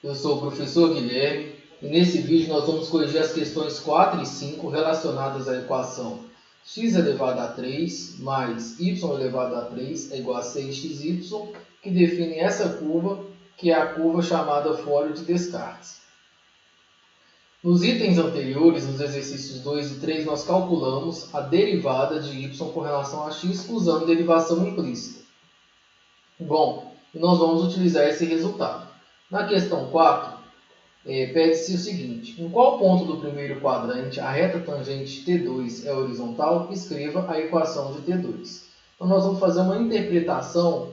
Eu sou o professor Guilherme e nesse vídeo nós vamos corrigir as questões 4 e 5 relacionadas à equação x elevado a 3 mais y elevado a 3 é igual a 6xy, que define essa curva, que é a curva chamada fólio de Descartes. Nos itens anteriores, nos exercícios 2 e 3, nós calculamos a derivada de y com relação a x usando derivação implícita. Bom, nós vamos utilizar esse resultado. Na questão 4, pede-se o seguinte: em qual ponto do primeiro quadrante a reta tangente T2 é horizontal? Escreva a equação de T2. Então, nós vamos fazer uma interpretação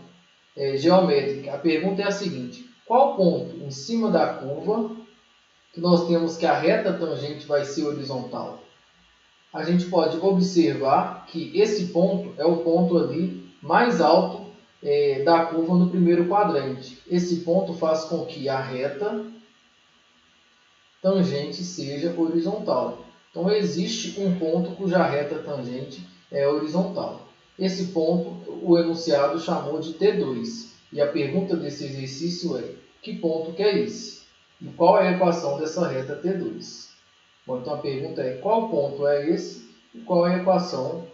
geométrica. A pergunta é a seguinte: qual ponto em cima da curva que nós temos que a reta tangente vai ser horizontal? A gente pode observar que esse ponto é o ponto ali mais alto da curva no primeiro quadrante. Esse ponto faz com que a reta tangente seja horizontal. Então, existe um ponto cuja reta tangente é horizontal. Esse ponto, o enunciado chamou de T2. E a pergunta desse exercício é: que ponto que é esse? E qual é a equação dessa reta T2? Bom, então a pergunta é: qual ponto é esse? E qual é a equação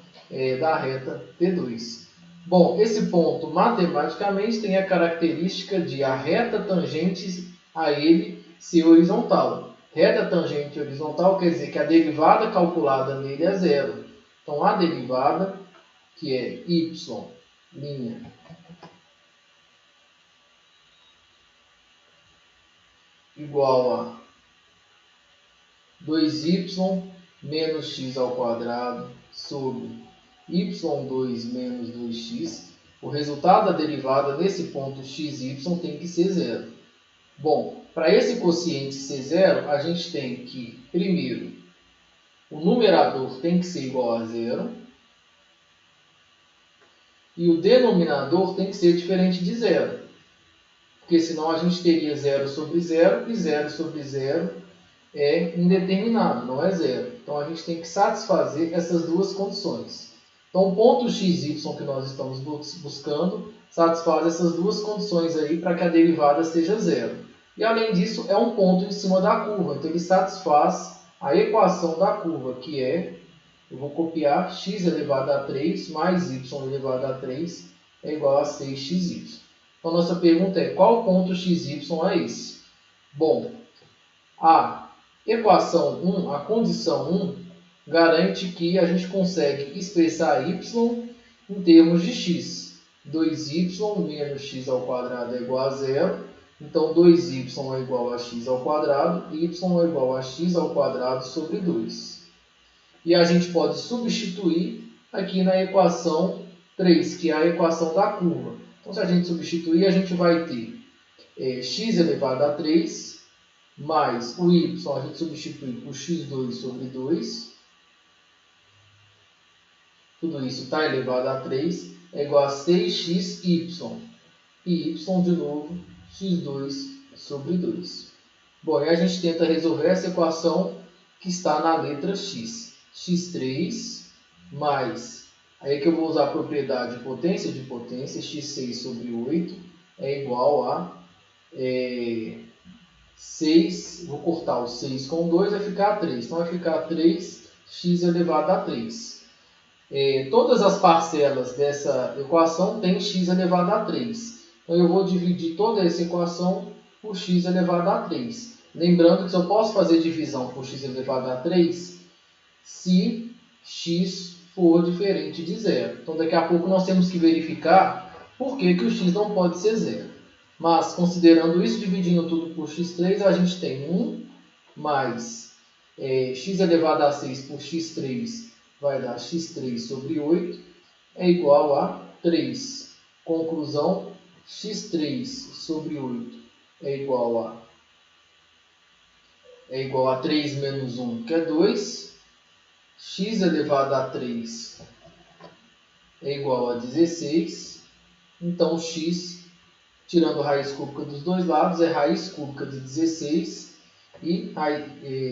da reta T2? Bom, esse ponto matematicamente tem a característica de a reta tangente a ele ser horizontal. Reta tangente horizontal quer dizer que a derivada calculada nele é zero. Então, a derivada, que é y' igual a 2y menos x ao quadrado sobre y2 menos 2x, o resultado da derivada nesse ponto xy tem que ser zero. Bom, para esse quociente ser zero, a gente tem que, primeiro, o numerador tem que ser igual a zero e o denominador tem que ser diferente de zero, porque senão a gente teria 0 sobre 0 e 0 sobre 0 é indeterminado, não é zero. Então, a gente tem que satisfazer essas duas condições. Então, o ponto xy que nós estamos buscando satisfaz essas duas condições aí para que a derivada seja zero. E, além disso, é um ponto em cima da curva. Então, ele satisfaz a equação da curva, que é, eu vou copiar, x elevado a 3 mais y elevado a 3 é igual a 6xy. Então, nossa pergunta é: qual ponto xy é esse? Bom, a equação 1, a condição 1, garante que a gente consegue expressar y em termos de x. 2y menos x ao quadrado é igual a zero. Então, 2y é igual a x ao quadrado, y é igual a x ao quadrado sobre 2. E a gente pode substituir aqui na equação 3, que é a equação da curva. Então, se a gente substituir, a gente vai ter x elevado a 3 mais o y, a gente substitui por x2 sobre 2. Tudo isso está elevado a 3, é igual a 6xy. E y de novo, x2 sobre 2. Bom, e a gente tenta resolver essa equação que está na letra x. x3 mais, aí que eu vou usar a propriedade de potência, x6 sobre 8 é igual a 6, vou cortar o 6 com 2, vai ficar 3. Então, vai ficar 3x elevado a 3. Todas as parcelas dessa equação têm x elevado a 3. Então, eu vou dividir toda essa equação por x elevado a 3. Lembrando que eu posso fazer divisão por x elevado a 3 se x for diferente de zero. Então, daqui a pouco nós temos que verificar por que o x não pode ser zero. Mas, considerando isso, dividindo tudo por x3, a gente tem 1 mais x elevado a 6 por x3 vai dar x3 sobre 8 é igual a 3. Conclusão, x3 sobre 8 é igual a 3 menos 1, que é 2. X elevado a 3 é igual a 16. Então, x, tirando raiz cúbica dos dois lados, é raiz cúbica de 16. E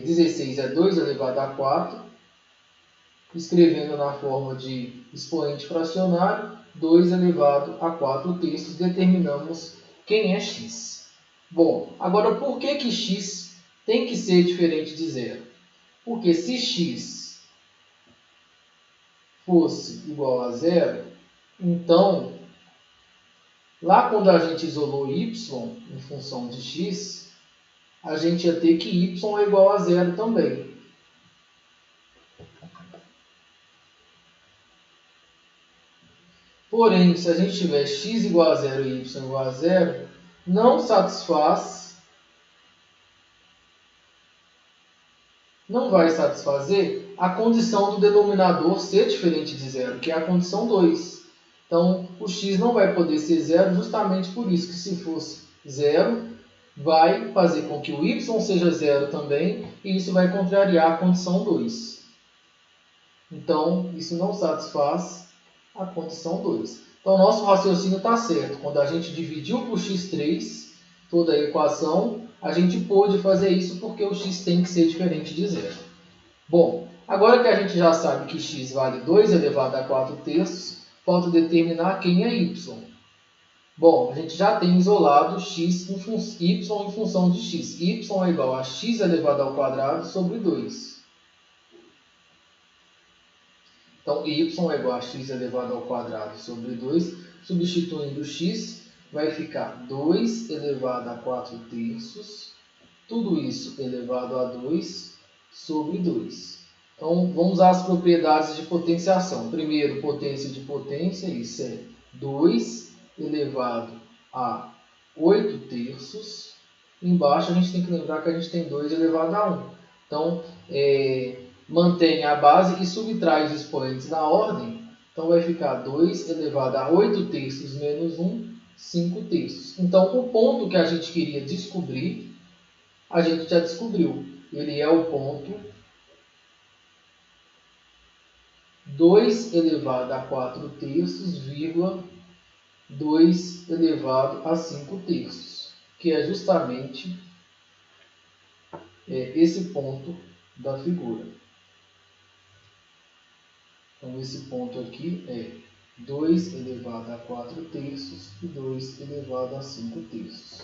16 é 2 elevado a 4. Escrevendo na forma de expoente fracionário, 2 elevado a 4 terços, determinamos quem é x. Bom, agora por que x tem que ser diferente de zero? Porque se x fosse igual a zero, então, lá quando a gente isolou y em função de x, a gente ia ter que y é igual a zero também. Porém, se a gente tiver x igual a zero e y igual a zero, não vai satisfazer a condição do denominador ser diferente de zero, que é a condição 2. Então, o x não vai poder ser zero justamente por isso, que se fosse zero, vai fazer com que o y seja zero também, e isso vai contrariar a condição 2. Então, isso não satisfaz a condição 2. Então, nosso raciocínio está certo. Quando a gente dividiu por x3, toda a equação, a gente pôde fazer isso porque o x tem que ser diferente de zero. Bom, agora que a gente já sabe que x vale 2 elevado a 4 terços, falta determinar quem é y. Bom, a gente já tem isolado y em função de x. Y é igual a x elevado ao quadrado sobre 2. Então, y é igual a x elevado ao quadrado sobre 2. Substituindo o x, vai ficar 2 elevado a 4 terços. Tudo isso elevado a 2 sobre 2. Então, vamos usar as propriedades de potenciação. Primeiro, potência de potência, isso é 2 elevado a 8 terços. Embaixo, a gente tem que lembrar que a gente tem 2 elevado a 1. Então, mantém a base e subtrai os expoentes na ordem. Então, vai ficar 2 elevado a 8 terços menos 1, 5 terços. Então, o ponto que a gente queria descobrir, a gente já descobriu. Ele é o ponto 2 elevado a 4 terços, vírgula 2 elevado a 5 terços, que é justamente esse ponto da figura. Então, esse ponto aqui é 2 elevado a 4 terços e 2 elevado a 5 terços.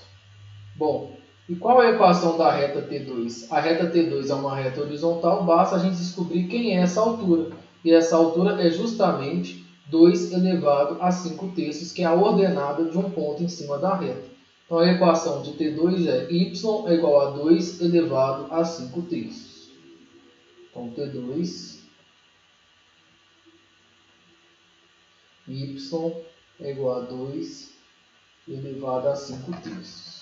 Bom, e qual é a equação da reta T2? A reta T2 é uma reta horizontal, basta a gente descobrir quem é essa altura. E essa altura é justamente 2 elevado a 5 terços, que é a ordenada de um ponto em cima da reta. Então, a equação de T2 é y é igual a 2 elevado a 5 terços. Então, T2, y é igual a 2 elevado a 5 terços.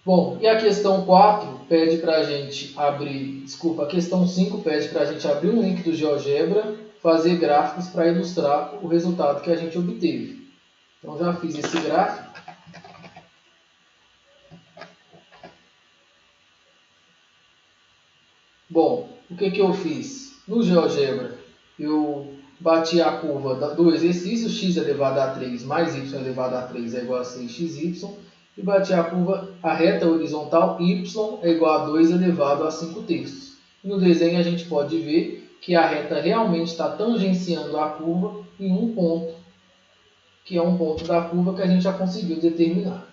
Bom, e a questão 4 pede para a gente abrir, a questão 5 pede para a gente abrir um link do GeoGebra, fazer gráficos para ilustrar o resultado que a gente obteve. Então, já fiz esse gráfico. Bom, o que eu fiz? No GeoGebra, eu bati a curva do exercício, x elevado a 3 mais y elevado a 3 é igual a 6xy, e bati a curva, a reta horizontal, y é igual a 2 elevado a 5 terços. E no desenho a gente pode ver que a reta realmente está tangenciando a curva em um ponto, que é um ponto da curva que a gente já conseguiu determinar.